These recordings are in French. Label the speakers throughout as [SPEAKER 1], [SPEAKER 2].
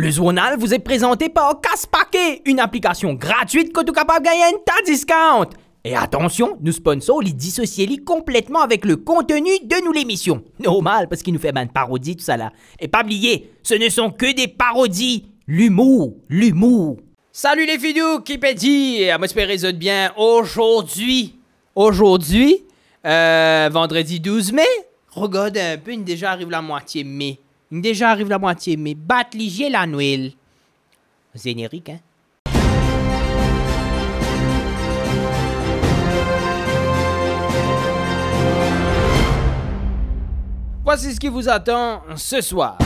[SPEAKER 1] Le journal vous est présenté par Caspaquet, une application gratuite que tu es capable de gagner un tas de discount. Et attention, nous sponsors les dissocier complètement avec le contenu de nous l'émission. Normal, parce qu'il nous fait une parodie, tout ça là. Et pas oublier, ce ne sont que des parodies. L'humour. Salut les fidous, qui pédit? Moi j'espère que bien aujourd'hui, vendredi 12 mai. Regarde un peu, il déjà arrive la moitié mai. Batte ligier la Noël. Générique, hein? Voici ce qui vous attend ce soir.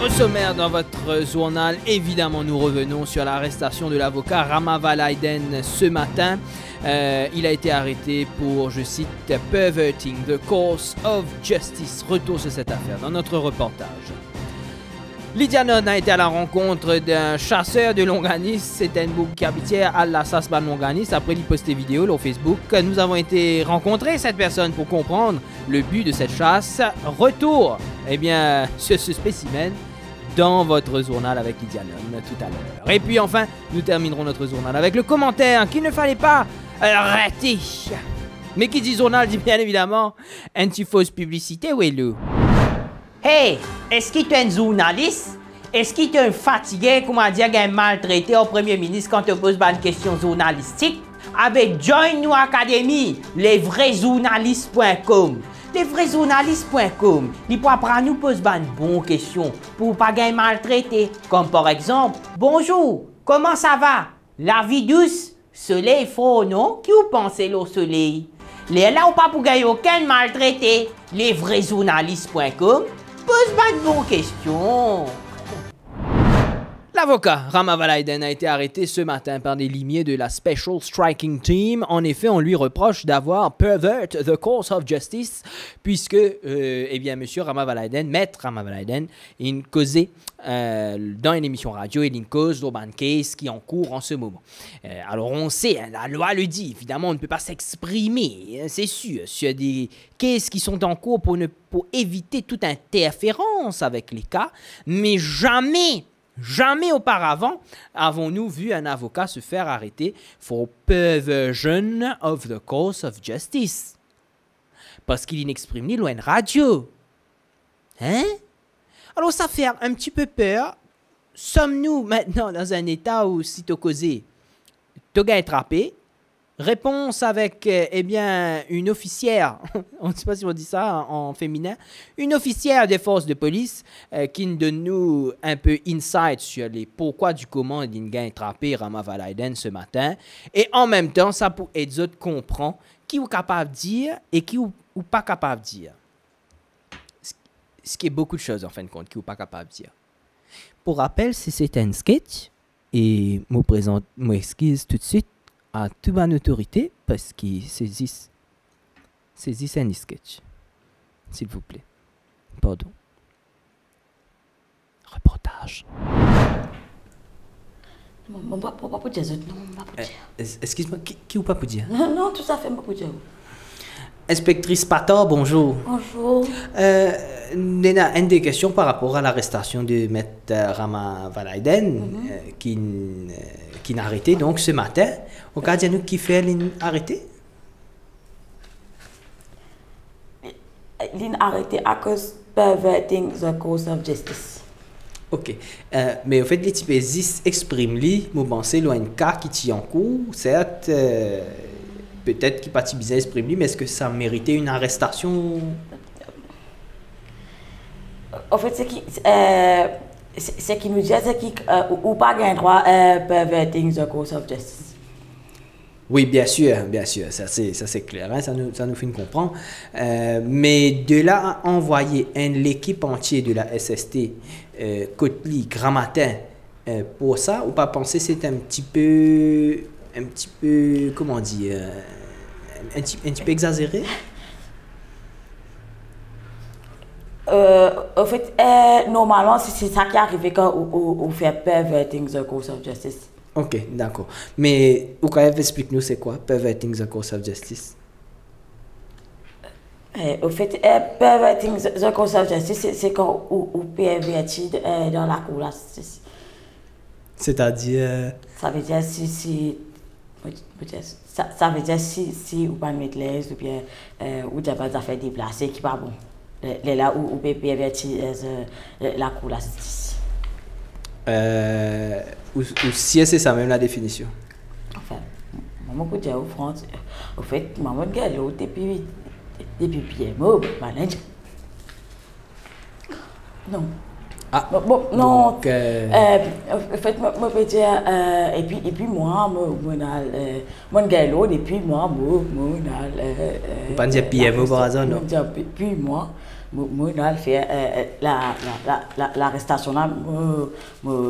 [SPEAKER 1] Au sommaire dans votre journal, évidemment, nous revenons sur l'arrestation de l'avocat Rama Valaiden ce matin. Il a été arrêté pour, je cite, « perverting the course of justice ». Retour sur cette affaire dans notre reportage. Lydia Nunn a été à la rencontre d'un chasseur de longanistes. C'était une boucle qui habitait à la Sasban longaniste. Après, il postait vidéo sur Facebook. Nous avons été rencontrer cette personne pour comprendre le but de cette chasse. Retour, sur ce spécimen dans votre journal avec Lydia Nunn tout à l'heure. Et puis enfin, nous terminerons notre journal avec le commentaire qu'il ne fallait pas rater. Mais qui dit journal dit bien évidemment anti-fausse publicité, oui, Lou. Hey, est-ce qu'il est un journaliste? Est-ce qu'il est un fatigué, comment dire, un maltraité au Premier ministre quand on pose une question journalistique? Avec Join Nous Academy, lesvraisjournalistes.com. Lesvraisjournalistes.com, il peut apprendre à nous poser une bonne question pour ne pas gagner maltraité. Comme par exemple, bonjour, comment ça va? La vie douce, soleil fort, non? Qui vous pensez au soleil? Les là ou pas pour gagner aucun maltraité. Lesvraisjournalistes.com, pose une bonne question. L'avocat Rama Valaiden a été arrêté ce matin par des limiers de la Special Striking Team. En effet, on lui reproche d'avoir pervert the course of justice puisque, monsieur Rama Valaiden, maître Rama Valaiden, il causait dans une émission radio, il cause d'un case qui est en cours en ce moment. Alors on sait, la loi le dit, évidemment, on ne peut pas s'exprimer, c'est sûr, sur des cases qui sont en cours pour éviter toute interférence avec les cas, mais jamais auparavant avons-nous vu un avocat se faire arrêter for perversion of the course of justice. Parce qu'il n'exprime ni loin de radio. Hein? Alors ça fait un petit peu peur. Sommes-nous maintenant dans un état où si tu causé, tu as attrapé? Réponse avec, une officière, on ne sait pas si on dit ça en féminin, une officière des forces de police qui nous donne nous un peu insight sur les pourquoi du comment d'une gain attrapé Rama Valaiden ce matin. Et en même temps, ça pour aider les autres comprendre qui est capable de dire et qui ou pas capable de dire. Ce qui est beaucoup de choses en fin de compte, qui ou pas capable de dire. Pour rappel, c'est un sketch et m'excuse tout de suite à toute bonne autorité parce qu'ils saisissent un sketch. S'il vous plaît. Pardon. Reportage.
[SPEAKER 2] Non, pas pour dire.
[SPEAKER 1] Excuse-moi, qui ou pas pour dire?
[SPEAKER 2] Non, tout ça fait pas pour dire.
[SPEAKER 1] Inspectrice Pator, bonjour.
[SPEAKER 2] Bonjour.
[SPEAKER 1] Nena, une des questions par rapport à l'arrestation de maître Rama Valaiden qui n'a arrêté donc ce matin. Au cas de nous qui fait l'arrêté?
[SPEAKER 2] L'arrêté à cause perverting the course of justice.
[SPEAKER 1] Ok. Mais au fait, les types expriment lui, vous pensez loin un cas qui tient en cours, certes, peut-être qu'il pas si bien exprime lui, mais est-ce que ça méritait une arrestation?
[SPEAKER 2] En fait, c'est qui nous dit, c'est qui ou pas gain droit perverting the course of justice.
[SPEAKER 1] Oui, bien sûr, ça c'est clair, hein, ça nous fait comprendre. Mais de là à envoyer l'équipe entière de la SST, Cotely, Grammatin, pour ça, ou pas penser c'est un petit peu, comment dire, un petit peu exagéré?
[SPEAKER 2] En fait, normalement, c'est ça qui arrive quand on fait perverting the course of justice.
[SPEAKER 1] Ok, d'accord. Mais, explique-nous c'est quoi, perverting the course of justice?
[SPEAKER 2] Au fait, perverting the course of justice, c'est quand on pervertit dans la cour.
[SPEAKER 1] C'est-à-dire...
[SPEAKER 2] Ça veut dire ça veut dire si ou pas mettre l'aise ou bien ou t'as pas fait déplacer qui pas bon. Les là où peut pervertir la cour la justice.
[SPEAKER 1] Ou si c'est ça même la définition.
[SPEAKER 2] Enfin, maman peut dire au France, au fait, maman regarde l'autre depuis Pierre Mob, manager. Non.
[SPEAKER 1] Ah,
[SPEAKER 2] bon, non.
[SPEAKER 1] Donc,
[SPEAKER 2] en fait, moi peux dire et puis moi galop et puis moi
[SPEAKER 1] vous pas dire Pierre Mob par hasard, non?
[SPEAKER 2] Puis moi faire l'arrestation là,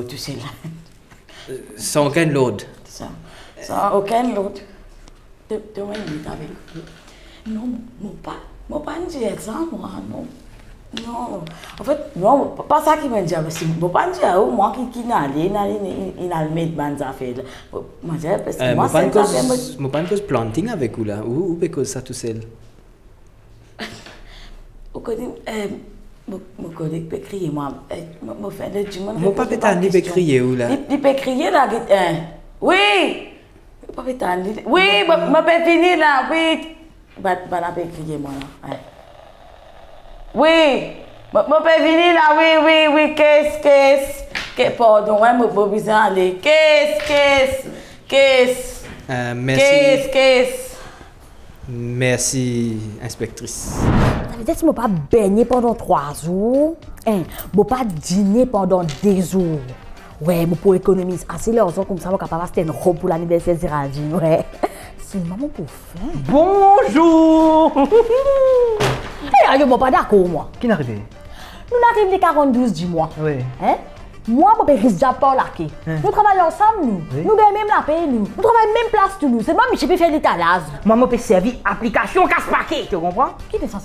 [SPEAKER 2] tu sais là.
[SPEAKER 1] Sans aucun load.
[SPEAKER 2] Sans aucun load. De avec. Non, moi pas dire ça, moi, non. Non, en fait, non, pas ça qui m'a dit, c'est pas dire, moi qui n'a le mettre dans affaires. Moi, parce que moi, c'est
[SPEAKER 1] pas une cause planting avec vous là, ou parce ça tout seul?
[SPEAKER 2] Au côté, mon collègue peut crier, moi, fait le du monde.
[SPEAKER 1] Mon papa peut crier ou là?
[SPEAKER 2] Il peut crier là, oui! Papa oui, je peux finir là, oui! Bah, peut crier moi là. Oui, je peux venir là, oui, qu'est-ce, pardon, je peux besoin aller, qu'est-ce,
[SPEAKER 1] merci.
[SPEAKER 2] Qu'est-ce.
[SPEAKER 1] Merci, inspectrice.
[SPEAKER 3] Ça veut dire que je ne pas baigner pendant 3 jours, je ne pas dîner pendant 2 jours. Ouais, pour économiser assez l'argent comme ça, je suis capable d'acheter une robe pour l'anniversaire de Géraldine, ouais. C'est une maman pour faire.
[SPEAKER 4] Bonjour.
[SPEAKER 3] Je ne suis pas d'accord, moi.
[SPEAKER 4] Qui est arrivé?
[SPEAKER 3] Nous arrivons les 42 du mois.
[SPEAKER 4] Oui.
[SPEAKER 3] Hein? Moi, je ne suis pas là. Nous travaillons ensemble, nous.
[SPEAKER 4] Oui.
[SPEAKER 3] Nous gagnons même la paix, nous. Nous travaillons même place, tous nous. C'est moi, je peux faire l'étalage.
[SPEAKER 4] Moi, je peux servir application casse-paquet, tu comprends?
[SPEAKER 3] Qui fait ça?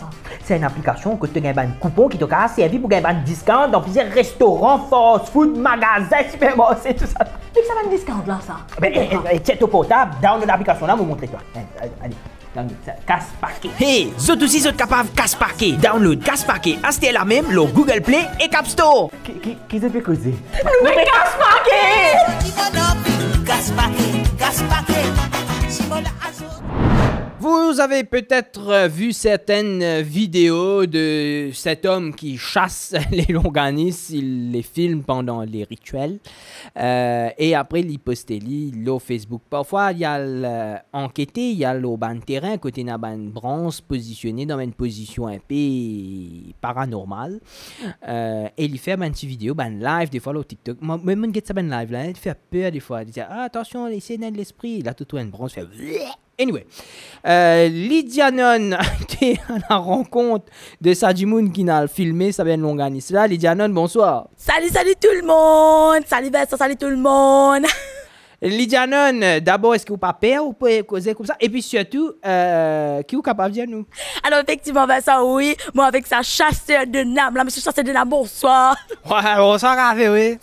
[SPEAKER 4] C'est une application que tu as un coupon qui te servi pour gagner un discount dans plusieurs restaurants, fast-food, magasins, supermarchés, tout ça.
[SPEAKER 3] Puis ça va un discount là, ça.
[SPEAKER 4] Tiens, ton portable, download l'application là, je vais vous montrer toi. Allez. Casse-paquet. Hey, vous aussi êtes capable casse-paquet. Download casse-paquet, achetez la même, le Google Play et Cap Store. Qui s'est fait causer?
[SPEAKER 3] Mais casse-paquet!
[SPEAKER 1] Vous avez peut-être vu certaines vidéos de cet homme qui chasse les longanistes, il les filme pendant les rituels et après il poste le Facebook. Parfois il y a enquêté, il y a le ban terrain côté na ban bronze positionné dans une position un peu paranormale et il fait une petite vidéo, ban live des fois au TikTok. Même on get ça ban live là, il fait peur des fois, il dit attention, laissez de l'esprit, là tout une bronze fait. Anyway, Lydia Non était à la rencontre de Sadimoun qui n'a filmé sa belle longanis. Là, Lydia Non, bonsoir.
[SPEAKER 3] Salut tout le monde! Salut Vincent, salut tout le monde!
[SPEAKER 1] Lydia Non, d'abord, est-ce que vous pas peur ou pouvez causer comme ça? Et puis surtout, qui est capable de dire nous?
[SPEAKER 3] Alors effectivement Vincent, oui, moi avec sa chasseur de nam, là, monsieur chasseur de nam, bonsoir!
[SPEAKER 1] Ouais, bonsoir, café, oui.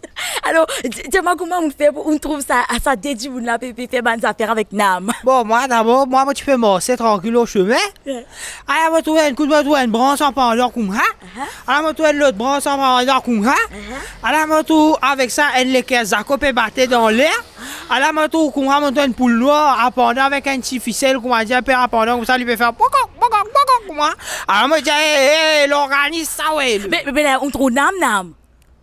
[SPEAKER 3] Alors, dis-moi comment on fait pour on trouve ça à sa dédié pour la pépé faire bonnes affaires avec nam.
[SPEAKER 5] Bon, moi d'abord, moi tu peux marcher tranquille au chemin. Alors, moi trouver une branche en parlant comme ça. Alors, moi trouver l'autre branche en parlant comme ça. Alors, moi trouve avec ça, elle les caisse à couper battre dans l'air. Alors, moi trouve comme ça, moi trouve une poule noire à pendant avec un petit ficelle, comme on dit, un peu à pendant, comme ça, il peut faire poco, comme ça. Alors, moi je dis, hé, l'organisme, ça, ouais.
[SPEAKER 3] Mais là, on trouve nam.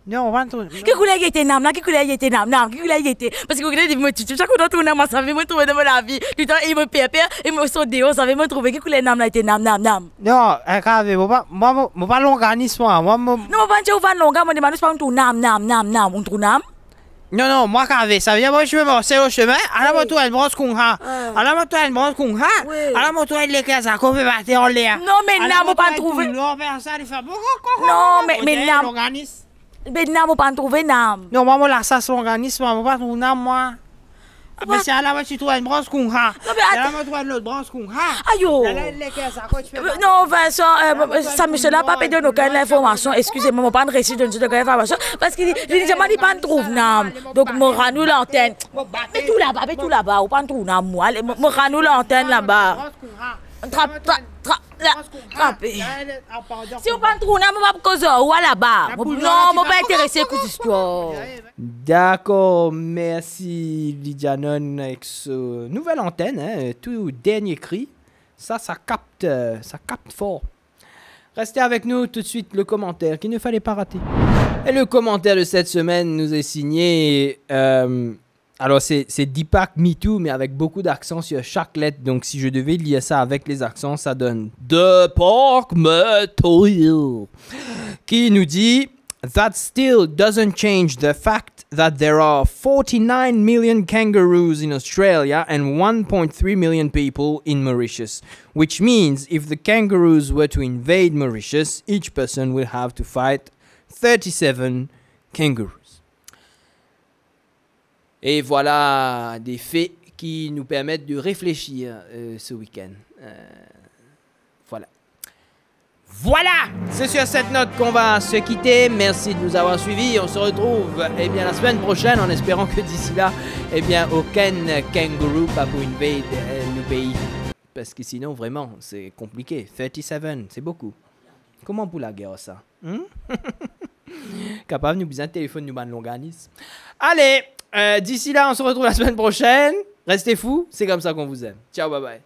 [SPEAKER 5] Non, on va trouver.
[SPEAKER 3] Qui couleur était nam, qui couleur était nam, qui couleur était. Parce que vous voulez dire, chaque fois que nam, ça veut me trouver dans la vie. Tout le temps, il me perd, il me saute dehors, ça veut me trouver. Qui couleur nam, là, était nam.
[SPEAKER 5] Non, grave, moi, pas l'organisme, moi.
[SPEAKER 3] Non, moi, pas un van longa, moi, demande pas un trou nam, on trouve nam.
[SPEAKER 5] Non, moi, carré, ça veut dire, moi, je vais marcher au chemin, alors, moi, toi, une brosse qu'on a. Alors, moi, toi, une brosse qu'on a. Alors, moi, toi, les cases à couper battre en l'air.
[SPEAKER 3] Non, mais nam, on pas trouver.
[SPEAKER 5] Non,
[SPEAKER 3] mais nam. Mais nam, on pas trouver nam.
[SPEAKER 5] Non, moi, là, ça, c'est l'organisme, moi, pas trouver nam, moi. Mais c'est là, moi, tu trouves une brosse qu'on a. Alors, moi, toi, une autre brosse qu'on a.
[SPEAKER 3] Aïe, non, Vincent, ça me l'a pas payé aucune information. Excusez-moi, je pas de récit de aucune information. Parce qu'il dit, je pas trouve nam. Donc, je ranoue l'antenne. Mais tout là-bas, on pas trouve nam, moi. Je ranoue l'antenne là-bas.
[SPEAKER 2] Campé. Si vous pas trouver, je vais pas causer ou là-bas. Non, je ne pas intéressé à cette histoire.
[SPEAKER 1] D'accord, merci Lydianon avec ce nouvelle antenne, hein, tout dernier cri. Ça capte fort. Restez avec nous tout de suite, le commentaire qu'il ne fallait pas rater. Et le commentaire de cette semaine nous est signé... alors c'est Deepak MeToo, mais avec beaucoup d'accents sur chaque lettre. Donc si je devais lire ça avec les accents, ça donne Deepak MeToo, qui nous dit... That still doesn't change the fact that there are 49 million kangaroos in Australia and 1.3 million people in Mauritius, which means if the kangaroos were to invade Mauritius, each person will have to fight 37 kangaroos. Et voilà des faits qui nous permettent de réfléchir ce week-end. Voilà. Voilà, c'est sur cette note qu'on va se quitter. Merci de nous avoir suivis. On se retrouve la semaine prochaine en espérant que d'ici là, aucun kangourou pas pour invade le pays. Parce que sinon, vraiment, c'est compliqué. 37, c'est beaucoup. Comment pour la guerre, ça? Capable, nous besoin de téléphone, nous l'organisme. Allez, d'ici là, on se retrouve la semaine prochaine. Restez fous, c'est comme ça qu'on vous aime. Ciao, bye bye.